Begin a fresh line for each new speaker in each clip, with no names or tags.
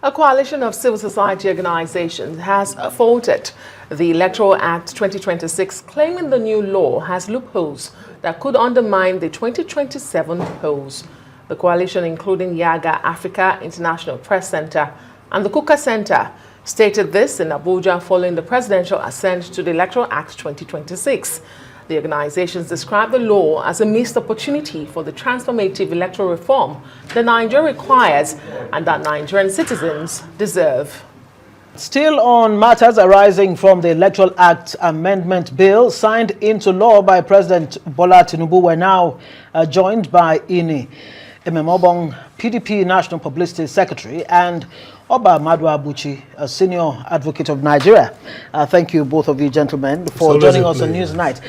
A coalition of civil society organizations has faulted the Electoral Act 2026, claiming the new law has loopholes that could undermine the 2027 polls. The coalition, including Yaga Africa International Press Center and the Kuka Center, stated this in Abuja following the presidential assent to the Electoral Act 2026. The organizations describe the law as a missed opportunity for the transformative electoral reform that Nigeria requires and that Nigerian citizens deserve.
Still on matters arising from the Electoral Act Amendment Bill signed into law by President Bola Tinubu, we're now joined by Ememobong, PDP National Publicity Secretary, and Oba Maduabuchi, a senior advocate of Nigeria. Thank you, both of you gentlemen, for joining us on Newsnight.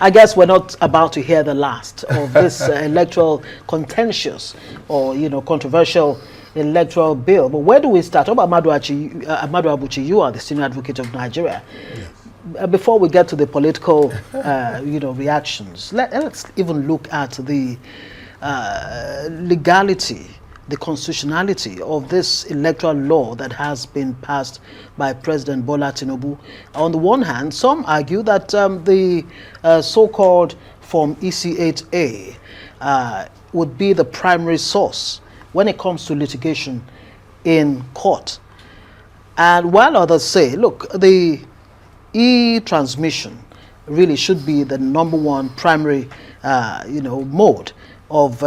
I guess we're not about to hear the last of this electoral contentious or controversial electoral bill. But where do we start? Oba Maduabuchi, you are the senior advocate of Nigeria. Yeah. Before we get to the political, reactions, let's even look at the legality, the constitutionality of this electoral law that has been passed by President Bola Tinubu. On the one hand, some argue that the so-called Form EC8A would be the primary source when it comes to litigation in court. And while others say, look, the e-transmission really should be the #1 primary, mode of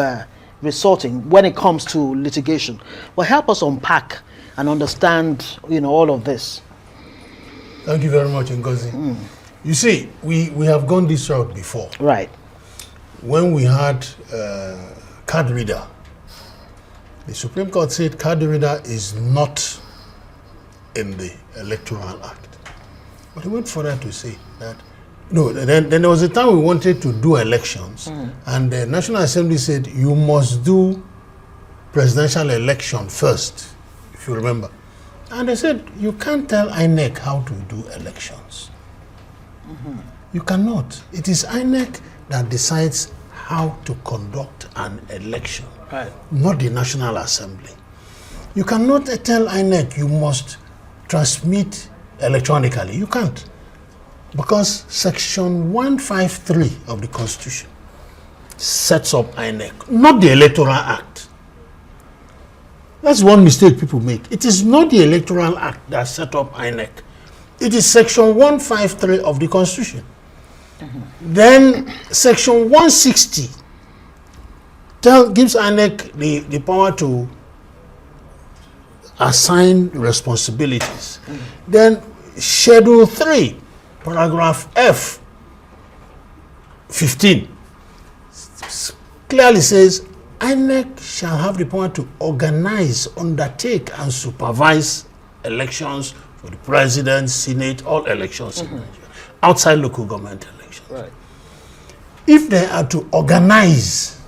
resorting when it comes to litigation. Well, help us unpack and understand, all of this.
Thank you very much, Ngozi. You see, we have gone this route before.
Right.
When we had card reader, the Supreme Court said card reader is not in the Electoral Act. But they went further to say that no, then there was a time we wanted to do elections, and the National Assembly said you must do presidential election first, if you remember. And they said you can't tell INEC how to do elections. You cannot. It is INEC that decides how to conduct an election, not the National Assembly. You cannot tell INEC you must transmit electronically. You can't. Because Section 153 of the Constitution sets up INEC, not the Electoral Act. That's one mistake people make. It is not the Electoral Act that set up INEC. It is Section 153 of the Constitution. Then Section 160 gives INEC the power to assign responsibilities. Then Schedule 3, Paragraph F, 15, clearly says INEC shall have the power to organize, undertake, and supervise elections for the president, senate, all elections in Nigeria, outside local government elections.
Right.
If they are to organize,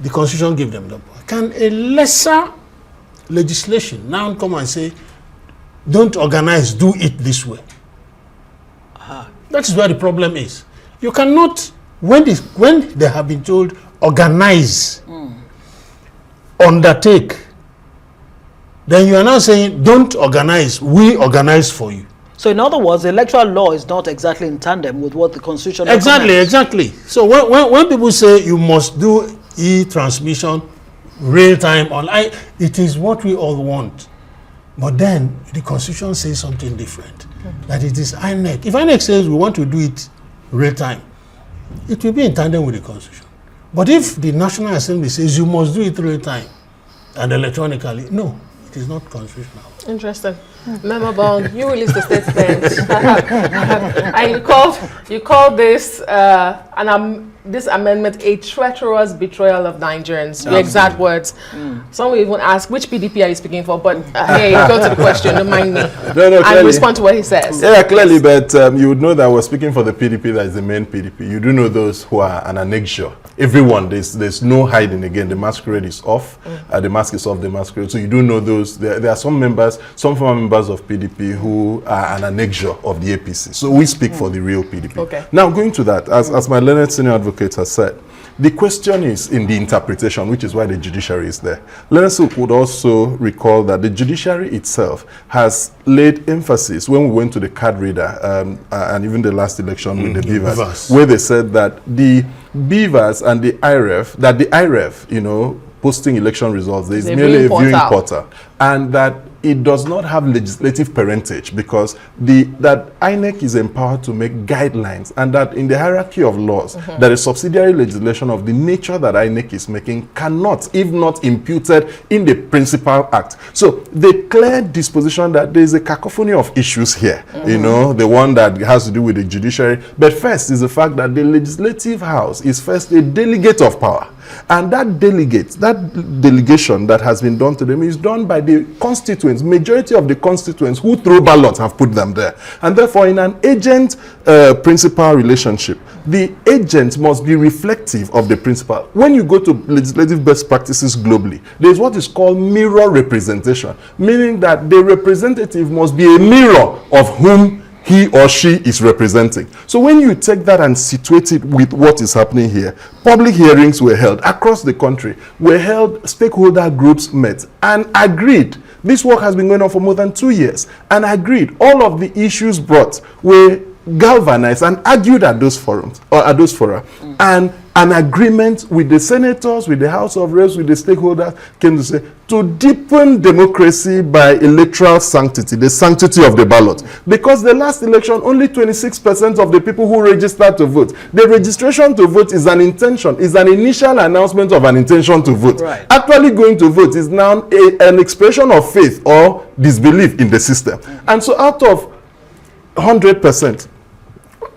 the Constitution gives them the power. Can a lesser legislation now come and say, don't organize, do it this way? That is where the problem is. You cannot, when they have been told, organize, undertake, then you are now saying, don't organize, we organize for you.
So in other words, the electoral law is not exactly in tandem with what the Constitution
recommends. Exactly. So when people say you must do e-transmission, real-time, online, it is what we all want. But then the Constitution says something different. That it is INEC. If INEC says we want to do it real time, it will be in tandem with the Constitution. But if the National Assembly says you must do it real time and electronically, no, it is not constitutional.
Interesting. Ememobong, you released the statement, and you called this this amendment a treacherous betrayal of Nigerians. Your exact words. Some will even ask, which PDP are you speaking for? But hey, go to the question, don't mind me. And respond to what he says.
Yeah, clearly, but you would know that we're speaking for the PDP that is the main PDP. You do know those who are an annexure. Everyone, there's no hiding again. The masquerade is off. The mask is off the masquerade. So you do know those. There are some former members of PDP who are an annexure of the APC. So we speak for the real PDP.
Okay.
Now, going to that, as my learned senior advocate has said, The question is in the interpretation, which is why the judiciary is there. Leonard Silk would also recall that the judiciary itself has laid emphasis when we went to the card reader and even the last election with the beavers, where they said that the beavers and the IREF, that the IREF, you know, posting election results, there is merely a viewing portal, and that it does not have legislative parentage, because that INEC is empowered to make guidelines, and that in the hierarchy of laws, that a subsidiary legislation of the nature that INEC is making cannot, if not imputed in the principal act. So the clear disposition that there is a cacophony of issues here, you know, the one that has to do with the judiciary. But first is the fact that the legislative house is first a delegate of power. And that delegation that has been done to them is done by the constituents. Majority of the constituents who throw ballots have put them there. And therefore, in an agent-principal relationship, the agent must be reflective of the principal. When you go to legislative best practices globally, there is what is called mirror representation, meaning that the representative must be a mirror of whom he or she is representing. So when you take that and situate it with what is happening here, public hearings were held across the country, stakeholder groups met and agreed. This work has been going on for more than 2 years, and agreed all of the issues brought were galvanized and argued at those forums, or at those fora. And an agreement with the senators, with the House of Reps, with the stakeholders came to say, to deepen democracy by electoral sanctity, the sanctity of the ballot. Because the last election, only 26% of the people who registered to vote. The registration to vote is an intention, is an initial announcement of an intention to vote. Right. Actually going to vote is now an expression of faith or disbelief in the system. And so out of 100%,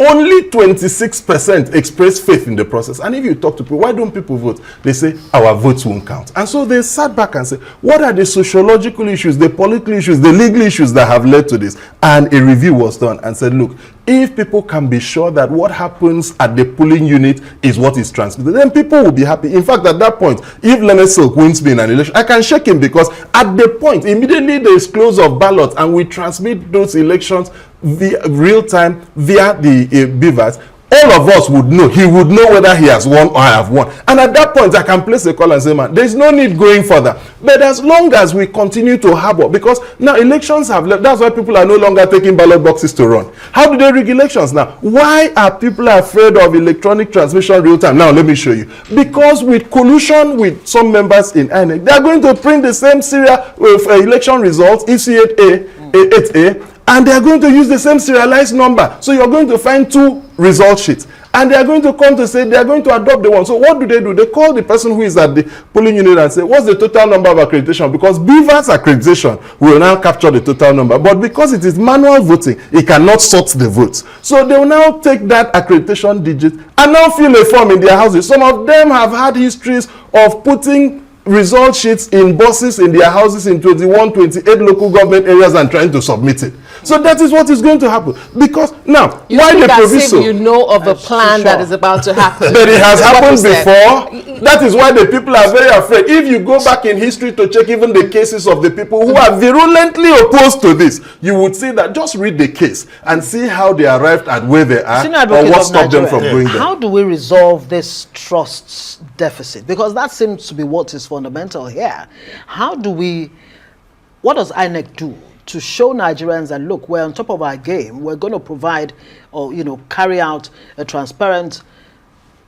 only 26% express faith in the process. And if you talk to people, why don't people vote? They say, our votes won't count. And so they sat back and said, what are the sociological issues, the political issues, the legal issues that have led to this? And a review was done and said, look, if people can be sure that what happens at the polling unit is what is transmitted, then people will be happy. In fact, at that point, if Leonard Silk wins me in an election, I can shake him, because at the point, immediately there is close of ballots and we transmit those elections via real time via the beavers. All of us would know. He would know whether he has won or I have won. And at that point, I can place a call and say, man, there's no need going further. But as long as we continue to harbor, because now elections have left, that's why people are no longer taking ballot boxes to run. How do they rig elections now? Why are people afraid of electronic transmission real time? Now, let me show you. Because with collusion with some members in INEC, they are going to print the same serial election results, EC8A, 8A, and they are going to use the same serialized number. So you're going to find two result sheets. And they are going to come to say they are going to adopt the one. So what do? They call the person who is at the polling unit and say, what's the total number of accreditation? Because Beaver's accreditation will now capture the total number. But because it is manual voting, it cannot sort the votes. So they will now take that accreditation digit and now fill a form in their houses. Some of them have had histories of putting result sheets in buses in their houses in 21, 28 local government areas and trying to submit it. So that is what is going to happen. Because now,
you
why the proviso?
You know of a plan that is about to happen.
But it has happened before. That is why the people are very afraid. If you go back in history to check even the cases of the people who are virulently opposed to this, you would see that, just read the case and see how they arrived at where they are, or what stopped them from going there.
How do we resolve this trust deficit? Because that seems to be what is fundamental here. What does INEC do to show Nigerians that, look, we're on top of our game, we're going to provide or, carry out a transparent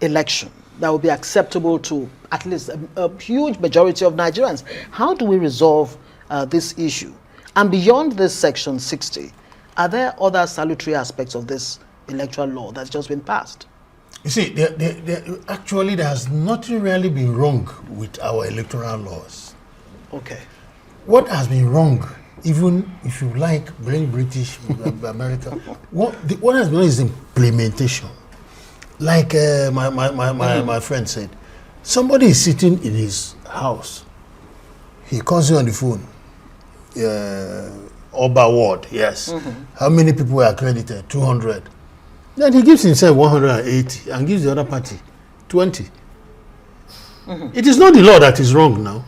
election that will be acceptable to at least a huge majority of Nigerians? How do we resolve this issue? And beyond this section 60, are there other salutary aspects of this electoral law that's just been passed?
You see, actually, there has nothing really been wrong with our electoral laws.
Okay.
What has been wrong, even if you like blame British, America, what has been wrong is implementation. Like my friend said, somebody is sitting in his house. He calls you on the phone. Oba Ward, yes. How many people were accredited? 200. Then he gives himself 180 and gives the other party 20. It is not the law that is wrong now.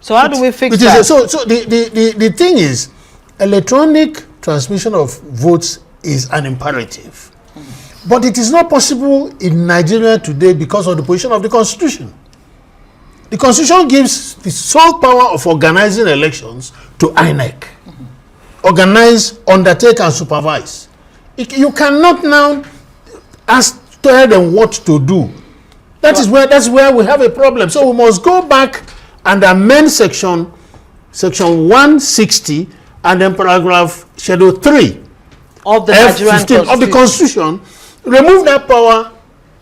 So how do we fix that?
So the thing is, electronic transmission of votes is an imperative. But it is not possible in Nigeria today because of the position of the Constitution. The Constitution gives the sole power of organizing elections to INEC. Organize, undertake, and supervise. You cannot now tell them what to do. That's where we have a problem. So we must go back and amend section 160 and then paragraph schedule 3
of the Nigerian
of the Constitution. Remove that power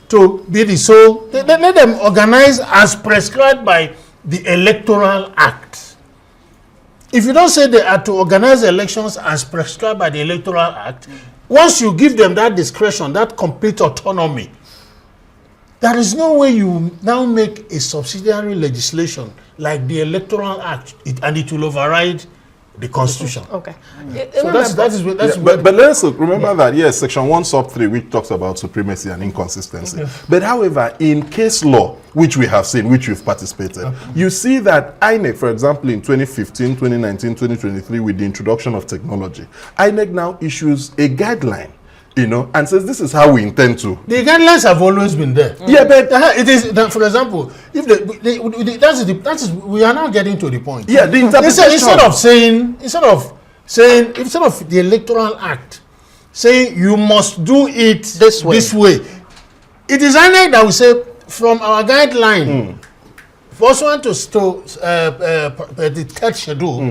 to be the sole. Let them organize as prescribed by the Electoral Act. If you don't say they are to organize elections as prescribed by the Electoral Act, once you give them that discretion, that complete autonomy, there is no way you now make a subsidiary legislation like the Electoral Act, and it will override the Constitution.
Okay.
So
but let's remember that, yes, Section 1 sub 3, which talks about supremacy and inconsistency. Okay. But however, in case law, which we have seen, which we've participated, you see that INEC, for example, in 2015, 2019, 2023, with the introduction of technology, INEC now issues a guideline, and says this is how we intend to.
The guidelines have always been there.
Yeah, but
it is. For example, if that is we are now getting to the point.
Yeah, the interpretation.
Instead of the Electoral Act saying you must do it this way, it is INEC that will say from our guideline, pursuant to the third schedule,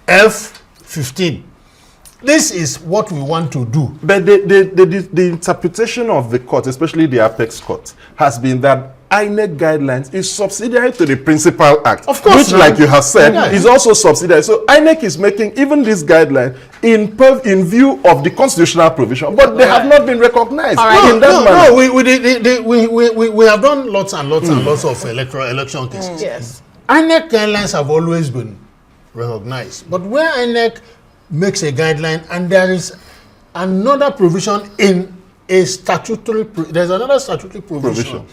F15. This is what we want to do.
But the interpretation of the court, especially the Apex Court, has been that INEC guidelines is subsidiary to the Principal Act.
Of course.
Which, like you have said, is also subsidiary. So INEC is making even this guideline in view of the constitutional provision, but they have not been recognized.
Right. We have done lots and lots and lots of election cases.
Yes.
INEC guidelines have always been recognized. But where INEC makes a guideline and there is another provision in a statutory, there's another statutory provision.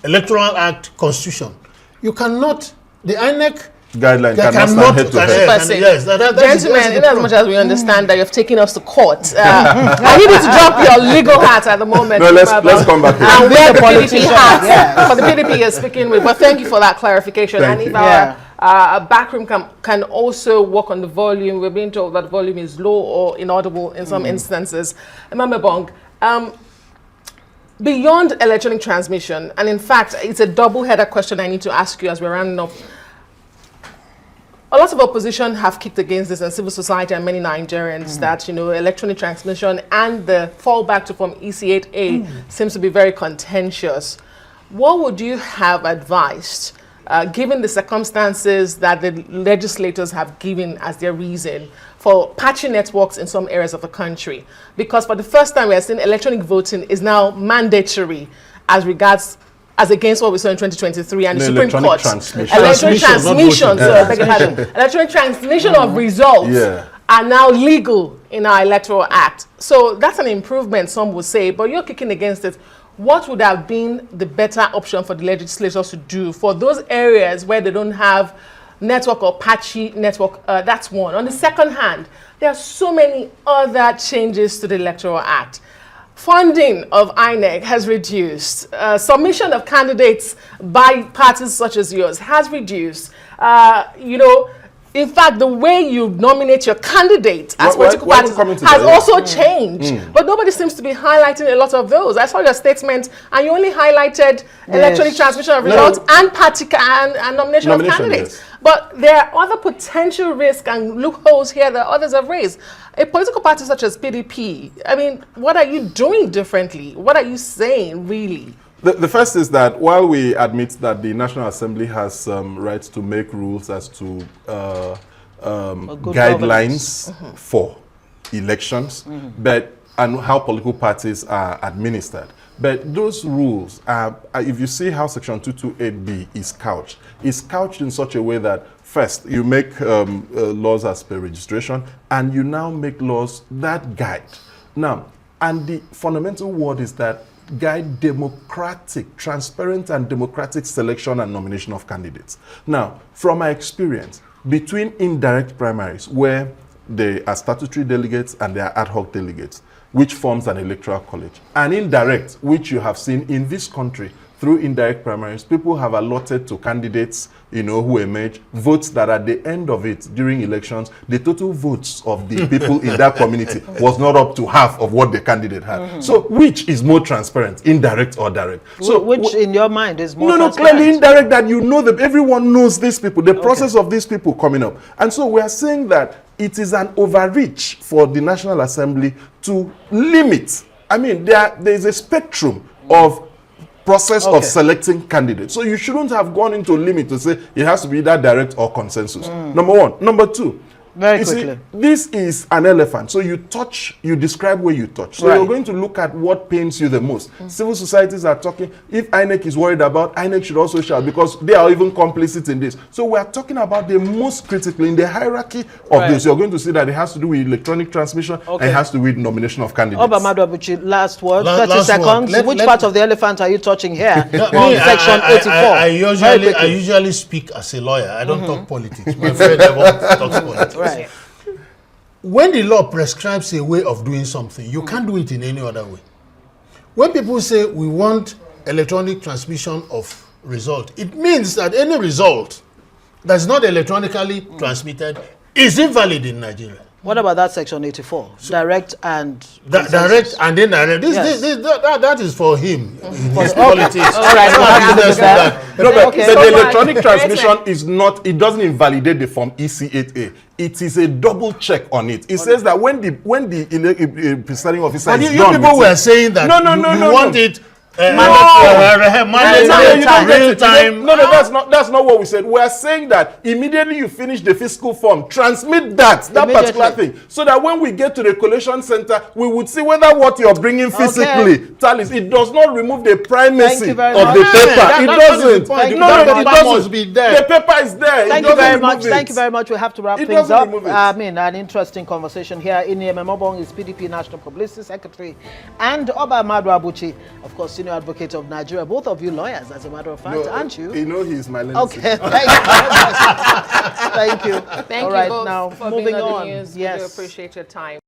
Electoral Act, Constitution. You cannot, the INEC
guideline cannot stand head to head.
Yes, gentlemen, in as much as we understand that you've taken us to court, I need you to drop your legal hat at the moment.
No, let's come back here.
And wear the PDP hat for the PDP you're speaking with. But thank you for that clarification.
Thank
and
you.
if our backroom can also work on the volume, we're being told that the volume is low or inaudible in some instances. Ememobong, beyond electronic transmission, and in fact, it's a double-header question I need to ask you as we're rounding up. A lot of opposition have kicked against this, and civil society and many Nigerians, that electronic transmission and the fallback to from EC8A seems to be very contentious. What would you have advised, given the circumstances that the legislators have given as their reason for patching networks in some areas of the country? Because for the first time, we are seeing electronic voting is now mandatory as against what we saw in 2023 and the Supreme Court. Electronic transmission of results are now legal in our Electoral Act. So that's an improvement, some would say, but you're kicking against it. What would have been the better option for the legislators to do for those areas where they don't have network or patchy network? That's one. On the second hand, there are so many other changes to the Electoral Act. Funding of INEC has reduced. Submission of candidates by parties such as yours has reduced. In fact, the way you nominate your candidate as political parties has also changed. But nobody seems to be highlighting a lot of those. I saw your statement, and you only highlighted electronic transmission of results and party and nomination of candidates. But there are other potential risks and loopholes here that others have raised. A political party such as PDP, I mean, what are you doing differently? What are you saying, really?
The first is that while we admit that the National Assembly has rights to make rules as to guidelines for elections, and how political parties are administered. But those rules, if you see how Section 228B is couched in such a way that first you make laws as per registration, and you now make laws that guide. Now, and the fundamental word is that guide democratic, transparent and democratic selection and nomination of candidates. Now, from my experience, between indirect primaries, where they are statutory delegates and they are ad hoc delegates, which forms an electoral college, and indirect, which you have seen in this country through indirect primaries. People have allotted to candidates, who emerge, votes that at the end of it, during elections, the total votes of the people in that community was not up to half of what the candidate had. So which is more transparent, indirect or direct? So
which in your mind is more
No,
transparent?
clearly indirect, that that everyone knows these people, the process of these people coming up. And so we are saying that it is an overreach for the National Assembly to limit. I mean, there is a spectrum of process of selecting candidates. So you shouldn't have gone into a limit to say it has to be either direct or consensus. Number one. Number two,
very quickly.
See, this is an elephant. So you describe where you touch. So you're going to look at what pains you the most. Civil societies are talking. If INEC is worried about, INEC should also shout, because they are even complicit in this. So we are talking about the most critical in the hierarchy of this. You're going to see that it has to do with electronic transmission and it has to do with nomination of candidates.
Oba Maduabuchi, last word, 30 seconds. Which part of the elephant are you touching here? Section 84.
I usually speak as a lawyer. I don't talk politics. My friend never talks politics.
Right.
When the law prescribes a way of doing something, you can't do it in any other way. When people say we want electronic transmission of result, it means that any result that's not electronically transmitted is invalid in Nigeria.
What about that section 84? Direct and
direct and indirect. That is for him. His politics.
All right, we'll have to look at that.
No, but the electronic transmission is not, it doesn't invalidate the form EC8A. It is a double check on it. It says that when the presiding officer is done,
you people were saying that you want it real time.
No, that's not what we said. We are saying that immediately you finish the fiscal form, transmit that particular thing, so that when we get to the collation center, we would see whether what you're bringing physically tallies. It does not remove the primacy of the paper. It doesn't.
No, it doesn't. Be there.
The paper is there.
Thank you very much. Thank you very much. We have to wrap things up. I mean, an interesting conversation here. Ememobong is PDP National Publicity Secretary, and Oba Maduabuchi, of course, Senior Advocate of Nigeria. Both of you lawyers, as a matter of fact, aren't you?
He's my lens.
Okay, thank you very much. Thank you.
Thank
All
you
right,
both
now
for
moving
being on
on.
the news.
Yes.
We do appreciate your time.